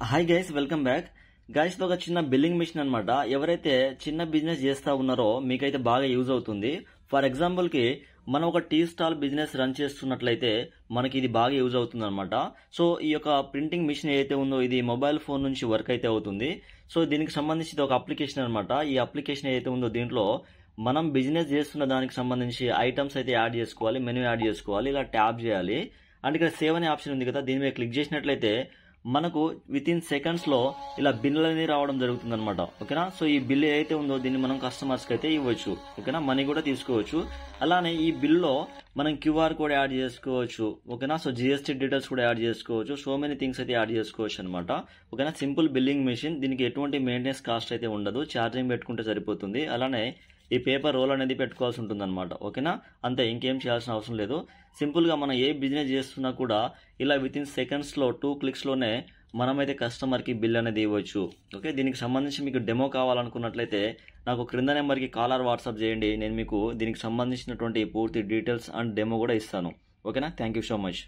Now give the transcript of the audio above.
Hi guys, welcome back. Guys, ఒక చిన్న billing machine అనమాట. ఎవరైతే చిన్న బిజినెస్ చేస్తా ఉన్నారో మీకైతే బాగా యూజ్ అవుతుంది. ఫర్ ఎగ్జాంపుల్ కి మనం ఒక టీ స్టాల్ బిజినెస్ రన్ చేస్తున్నట్లయితే మనకి ఇది బాగా యూజ్ అవుతుంది అనమాట. సో ఈ యొక్క ప్రింటింగ్ మిషన్ ఏదైతే ఉందో ఇది మొబైల్ ఫోన్ నుంచి వర్క్ అయితే అవుతుంది. సో దీనికి సంబంధించి ఇది ఒక అప్లికేషన్ అనమాట. ఈ అప్లికేషన్ ఏదైతే ఉందో దీంట్లో మనం బిజినెస్ చేస్తున్న దానికి సంబంధించి ఐటమ్స్ అయితే యాడ్ చేసుకోవాలి, మెనూ యాడ్ చేసుకోవాలి, ఇలా ట్యాప్ చేయాలి. అండ్ ఇక్కడ సేవ్ అనే ఆప్షన్ ఉంది కదా, దీని మీద క్లిక్ చేసినట్లయితే మనకు విత్ ఇన్ సెకండ్స్ లో ఇలా బిల్లు అనేది రావడం జరుగుతుంది అనమాట. ఓకేనా. సో ఈ బిల్ ఏదైతే ఉందో దీన్ని మనం కస్టమర్స్ కి అయితే ఇవ్వచ్చు. ఓకేనా, మనీ కూడా తీసుకోవచ్చు. అలానే ఈ బిల్లో మనం క్యూఆర్ కోడ్ యాడ్ చేసుకోవచ్చు. ఓకేనా. సో జిఎస్టీ డీటెయిల్స్ కూడా యాడ్ చేసుకోవచ్చు. సో మెనీ థింగ్స్ అయితే యాడ్ చేసుకోవచ్చు అనమాట. ఓకేనా. సింపుల్ బిల్లింగ్ మెషిన్, దీనికి ఎటువంటి మెయింటెనెన్స్ కాస్ట్ అయితే ఉండదు, ఛార్జింగ్ పెట్టుకుంటే సరిపోతుంది. అలానే ఈ పేపర్ రోల్ అనేది పెట్టుకోవాల్సి ఉంటుంది అనమాట. ఓకేనా. అంతే, ఇంకేం చేయాల్సిన అవసరం లేదు. సింపుల్ గా మనం ఏ బిజినెస్ చేస్తున్నా కూడా ఇలా విత్ ఇన్ సెకండ్స్ లో 2 clicks లోనే మనమైతే కస్టమర్ కి బిల్ అనేది ఇవ్వచ్చు. ఓకే, దీనికి సంబంధించి మీకు డెమో కావాలనుకున్నట్లయితే నాకు క్రింద నెంబర్ కి కాల్ ఆర్ వాట్సాప్ చేయండి. నేను మీకు దీనికి సంబంధించినటువంటి పూర్తి డీటెయిల్స్ అండ్ డెమో కూడా ఇస్తాను. ఓకేనా. Thank you so much.